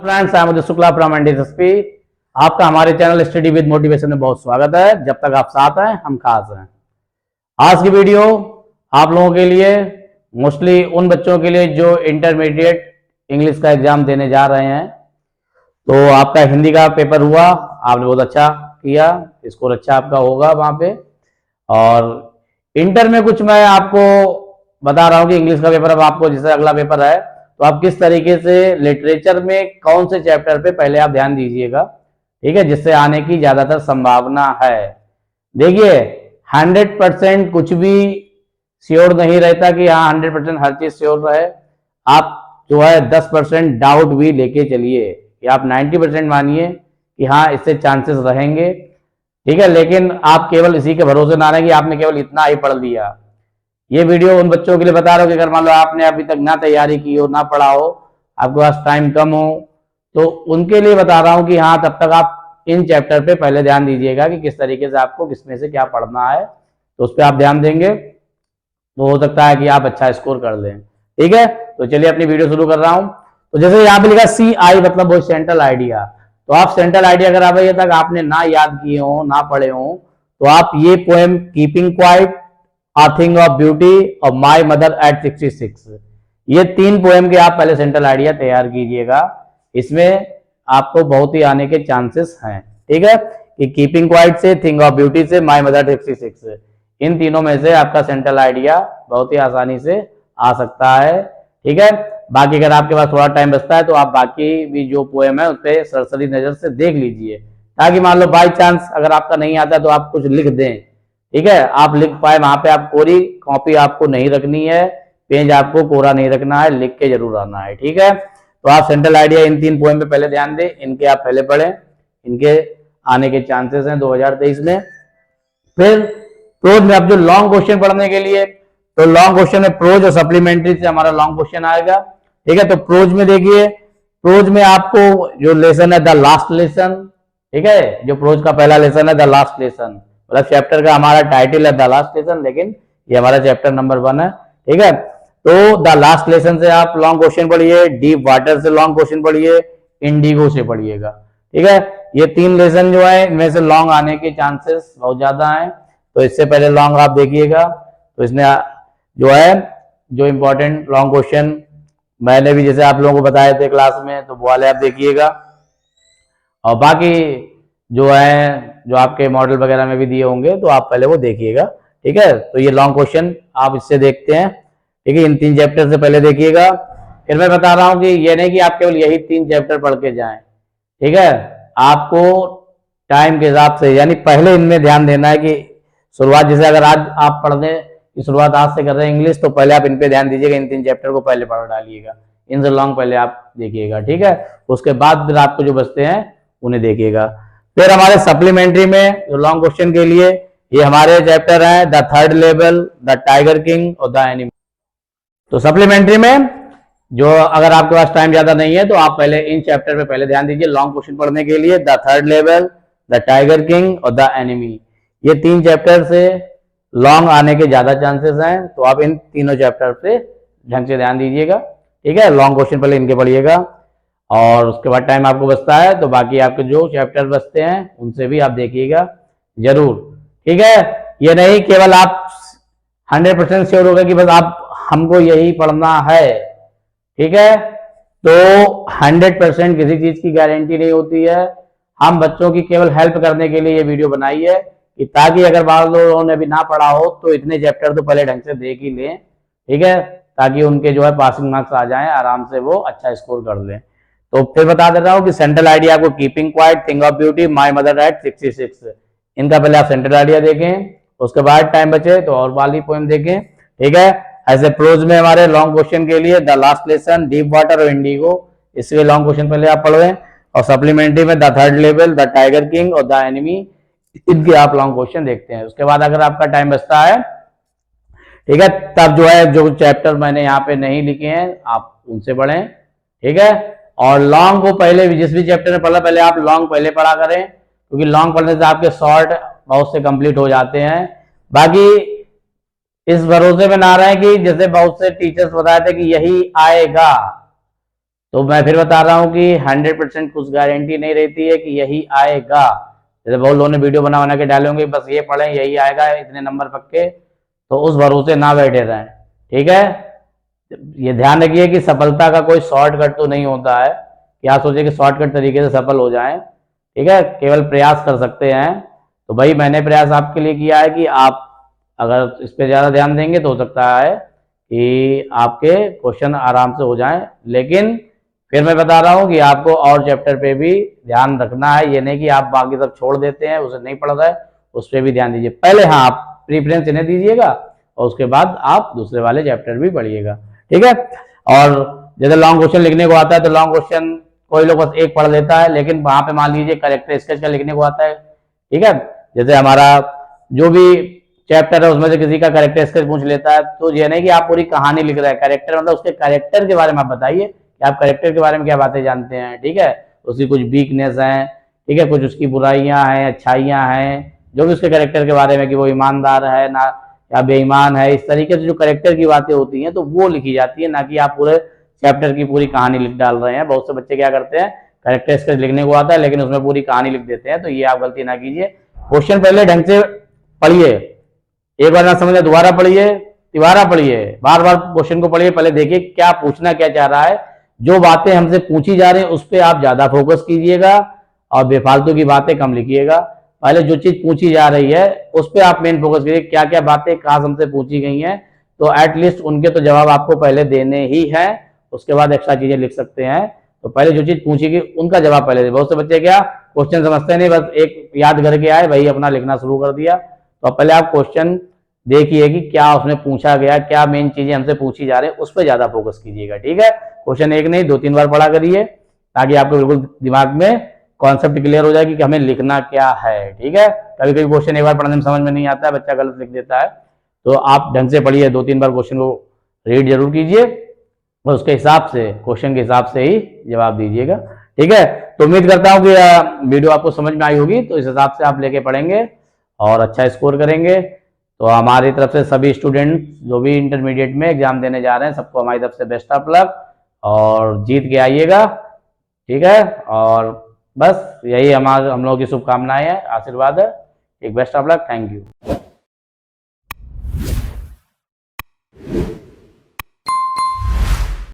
Friends, I am Shukla from NDSP. आपका हमारे channel study with motivation में बहुत स्वागत है। जब तक आप साथ हैं हम खास हैं। आज की वीडियो आप लोगों के लिए, मोस्टली उन बच्चों के लिए जो इंटरमीडिएट इंग्लिश का एग्जाम देने जा रहे हैं। तो आपका हिंदी का पेपर हुआ, आपने बहुत अच्छा किया, स्कोर अच्छा आपका होगा वहां पे। और इंटर में कुछ मैं आपको बता रहा हूं कि इंग्लिश का पेपर अब आपको जैसे अगला पेपर है, तो आप किस तरीके से लिटरेचर में कौन से चैप्टर पे पहले आप ध्यान दीजिएगा, ठीक है, जिससे आने की ज्यादातर संभावना है। देखिए 100% कुछ भी श्योर नहीं रहता कि हाँ 100% हर चीज श्योर रहे। आप जो है 10% डाउट भी लेके चलिए, या आप 90% मानिए कि हाँ इससे चांसेस रहेंगे, ठीक है। लेकिन आप केवल इसी के भरोसे ना रहें कि आपने केवल इतना ही पढ़ लिया। ये वीडियो उन बच्चों के लिए बता रहा हूँ कि अगर मान लो आपने अभी तक ना तैयारी की हो, ना पढ़ा हो, आपके पास टाइम कम हो, तो उनके लिए बता रहा हूँ कि हाँ तब तक आप इन चैप्टर पे पहले ध्यान दीजिएगा कि किस तरीके से आपको किसमें से क्या पढ़ना है, तो उस पर आप ध्यान देंगे तो हो सकता है कि आप अच्छा स्कोर कर लें, ठीक है। तो चलिए अपनी वीडियो शुरू कर रहा हूँ। तो जैसे यहाँ पे लिखा CI मतलब वो सेंट्रल आइडिया, तो आप सेंट्रल आइडिया अगर अभी तक आपने ना याद किए हो, ना पढ़े हो, तो आप ये poem keeping quiet, A Thing of Beauty और My Mother at 66, ये तीन पोएम के आप पहले सेंट्रल आइडिया तैयार कीजिएगा। इसमें आपको बहुत ही आने के चांसेस हैं, ठीक है। कि कीपिंग क्वाइट से, थिंग ऑफ ब्यूटी से, माई मदर 66, इन तीनों में से आपका सेंट्रल आइडिया बहुत ही आसानी से आ सकता है, ठीक है। बाकी अगर आपके पास थोड़ा टाइम बचता है तो आप बाकी भी जो पोएम है उस पर सरसरी नजर से देख लीजिए, ताकि मान लो बाई चांस अगर आपका नहीं आता तो आप कुछ लिख दें, ठीक है, आप लिख पाए। वहां पे आप कोरी कॉपी आपको नहीं रखनी है, पेज आपको कोरा नहीं रखना है, लिख के जरूर आना है, ठीक है। तो आप सेंट्रल आइडिया इन तीन पोएम पे पहले ध्यान दें, इनके आप पहले पढ़ें, इनके आने के चांसेस हैं 2023 में। फिर प्रोज में अब जो लॉन्ग क्वेश्चन पढ़ने के लिए, तो लॉन्ग क्वेश्चन में प्रोज और सप्लीमेंट्री से हमारा लॉन्ग क्वेश्चन आएगा, ठीक है। तो प्रोज में देखिए, प्रोज में आपको जो लेसन है द लास्ट लेसन, ठीक है, जो प्रोज का पहला लेसन है द लास्ट लेसन, मतलब चैप्टर का हमारा टाइटल है द लास्ट लेसन, लेकिन ये हमारा चैप्टर नंबर 1 है, ठीक है। तो द लास्ट लेसन से आप लॉन्ग क्वेश्चन पढ़िए, डीप वाटर से लॉन्ग क्वेश्चन पढ़िए, इंडिगो से पढ़िएगा, ठीक है। ये तीन लेसन जो है इनमें से लॉन्ग आने के चांसेस बहुत ज्यादा हैं, तो इससे पहले लॉन्ग आप देखिएगा। तो इसमें जो है जो इंपॉर्टेंट लॉन्ग क्वेश्चन मैंने भी जैसे आप लोगों को बताए थे क्लास में, तो वो वाले आप देखिएगा। और बाकी जो है जो आपके मॉडल वगैरह में भी दिए होंगे तो आप पहले वो देखिएगा, ठीक है। तो ये लॉन्ग क्वेश्चन आप इससे देखते हैं, ठीक है, इन तीन चैप्टर से पहले देखिएगा। फिर मैं बता रहा हूं कि ये नहीं कि आप केवल यही तीन चैप्टर पढ़ के जाएं, ठीक है। आपको टाइम के हिसाब से, यानी पहले इनमें ध्यान देना है कि शुरुआत, जैसे अगर आज आप पढ़ने की शुरुआत आज से कर रहे हैं इंग्लिश, तो पहले आप इन पे ध्यान दीजिएगा, इन तीन चैप्टर को पहले पढ़ डालिएगा, इनसे लॉन्ग पहले आप देखिएगा, ठीक है। उसके बाद फिर आपको जो बचते हैं उन्हें देखिएगा। फिर हमारे सप्लीमेंट्री में जो लॉन्ग क्वेश्चन के लिए ये हमारे चैप्टर है the third level, the tiger king और द एनिमी। तो सप्लीमेंट्री में जो अगर आपके पास टाइम ज्यादा नहीं है तो आप पहले इन चैप्टर पे पहले ध्यान दीजिए लॉन्ग क्वेश्चन पढ़ने के लिए, the third level, the tiger king और द एनिमी। ये तीन चैप्टर से लॉन्ग आने के ज्यादा चांसेस हैं, तो आप इन तीनों चैप्टर पे ढंग से ध्यान दीजिएगा, ठीक है। लॉन्ग क्वेश्चन पहले इनके पढ़िएगा, और उसके बाद टाइम आपको बचता है तो बाकी आपके जो चैप्टर बचते हैं उनसे भी आप देखिएगा जरूर, ठीक है। ये नहीं केवल आप 100% श्योर होगा कि बस आप हमको यही पढ़ना है, ठीक है। तो 100% किसी चीज की गारंटी नहीं होती है। हम बच्चों की केवल हेल्प करने के लिए ये वीडियो बनाई है कि ताकि अगर बार लोगों ने भी ना पढ़ा हो तो इतने चैप्टर तो पहले ढंग से देख ही लें, ठीक है, ताकि उनके जो है पासिंग मार्क्स आ जाएं, आराम से वो अच्छा स्कोर कर लें। तो फिर बता देता हूँ कि सेंट्रल आइडिया आपको keeping quiet, thing of beauty, my mother eight 66, इनका पहले आप सेंट्रल आइडिया देखें, उसके बाद टाइम बचे तो और वाली पोएम देखें, ठीक है। ऐसे प्रोज में हमारे लॉन्ग क्वेश्चन के लिए the last lesson, deep water और इंडिगो, इसके लॉन्ग क्वेश्चन पहले आप पढ़ें। और सप्लीमेंट्री में the third level, the tiger king और द एनिमी, इनके आप लॉन्ग क्वेश्चन देखते हैं। उसके बाद अगर आपका टाइम बचता है, ठीक है, तब जो है जो चैप्टर मैंने यहाँ पे नहीं लिखे हैं आप उनसे पढ़ें, ठीक है। और लॉन्ग को पहले जिस भी चैप्टर में पढ़ा पहले आप लॉन्ग पहले पढ़ा करें, क्योंकि लॉन्ग पढ़ने से आपके शॉर्ट बहुत से कंप्लीट हो जाते हैं। बाकी इस भरोसे में ना रहे कि जैसे बहुत से टीचर्स बताए थे कि यही आएगा, तो मैं फिर बता रहा हूँ कि 100% कुछ गारंटी नहीं रहती है कि यही आएगा। जैसे बहुत लोगों ने वीडियो बना के डाले होंगे बस ये पढ़ें यही आएगा इतने नंबर पक्के, तो उस भरोसे ना बैठे रहें। ठीक है, ये ध्यान रखिए कि सफलता का कोई शॉर्टकट तो नहीं होता है कि आप सोचिए कि शॉर्टकट तरीके से सफल हो जाएं। ठीक है, केवल प्रयास कर सकते हैं। तो भाई मैंने प्रयास आपके लिए किया है कि आप अगर इस पर ज़्यादा ध्यान देंगे तो हो सकता है कि आपके क्वेश्चन आराम से हो जाएं। लेकिन फिर मैं बता रहा हूँ कि आपको और चैप्टर पे भी ध्यान रखना है, ये नहीं कि आप बाकी सब छोड़ देते हैं, उसे नहीं पढ़ रहे, उस पर भी ध्यान दीजिए। पहले हाँ आप प्रीफरेंस इन्हें दीजिएगा और उसके बाद आप दूसरे वाले चैप्टर भी पढ़िएगा। ठीक है, और जैसे लॉन्ग क्वेश्चन लिखने को आता है तो लॉन्ग क्वेश्चन कोई लोग बस एक पढ़ लेता है, लेकिन वहां पे मान लीजिए करेक्टर स्केच का लिखने को आता है। ठीक है, जैसे हमारा जो भी चैप्टर है उसमें से किसी का करेक्टर स्केच पूछ लेता है, तो ये नहीं कि आप पूरी कहानी लिख रहे हैं, करेक्टर मतलब उसके करेक्टर के बारे में आप बताइए कि आप करेक्टर के बारे में क्या बातें जानते हैं। ठीक है, उसकी कुछ वीकनेस है, ठीक है, कुछ उसकी बुराइयां हैं, अच्छाइयां हैं, जो भी उसके करेक्टर के बारे में कि वो ईमानदार है ना या बेईमान है, इस तरीके से जो करेक्टर की बातें होती हैं तो वो लिखी जाती है, ना कि आप पूरे चैप्टर की पूरी कहानी लिख डाल रहे हैं। बहुत से बच्चे क्या करते हैं, करेक्टर स्केच लिखने को आता है लेकिन उसमें पूरी कहानी लिख देते हैं, तो ये आप गलती ना कीजिए। क्वेश्चन पहले ढंग से पढ़िए, एक बार ना समझे दोबारा पढ़िए, तिबारा पढ़िए, बार बार क्वेश्चन को पढ़िए, पहले देखिए क्या पूछना क्या चाह रहा है। जो बातें हमसे पूछी जा रही हैं उस पर आप ज्यादा फोकस कीजिएगा और बेफालतू की बातें कम लिखिएगा। पहले जो चीज पूछी जा रही है उस पर आप मेन फोकस कीजिए, क्या क्या बातें खास हमसे पूछी गई हैं, तो एटलीस्ट उनके तो जवाब आपको पहले देने ही है, उसके बाद एक्स्ट्रा चीजें लिख सकते हैं। तो पहले जो चीज पूछी गई उनका जवाब पहले दे। बहुत से बच्चे क्या क्वेश्चन समझते नहीं, बस एक याद करके आए भाई अपना लिखना शुरू कर दिया। तो पहले आप क्वेश्चन देखिए कि क्या उसमें पूछा गया, क्या मेन चीजें हमसे पूछी जा रही है, उस पर ज्यादा फोकस कीजिएगा। ठीक है, क्वेश्चन एक नहीं 2-3 बार पढ़ा करिए ताकि आपको बिल्कुल दिमाग में कॉन्सेप्ट क्लियर हो जाएगी कि हमें लिखना क्या है। ठीक है, कभी कभी क्वेश्चन एक बार पढ़ने में समझ में नहीं आता है, बच्चा गलत लिख देता है, तो आप ढंग से पढ़िए, 2-3 बार क्वेश्चन को रीड जरूर कीजिए और उसके हिसाब से क्वेश्चन के हिसाब से ही जवाब दीजिएगा। ठीक है, तो उम्मीद करता हूं कि वीडियो आपको समझ में आई होगी, तो इस हिसाब से आप लेके पढ़ेंगे और अच्छा स्कोर करेंगे। तो हमारी तरफ से सभी स्टूडेंट जो भी इंटरमीडिएट में एग्जाम देने जा रहे हैं सबको हमारी तरफ से बेस्ट ऑफ लक और जीत के आइएगा। ठीक है, और बस यही हम लोगों की शुभकामनाएं हैं, आशीर्वाद है। एक best of luck, thank you.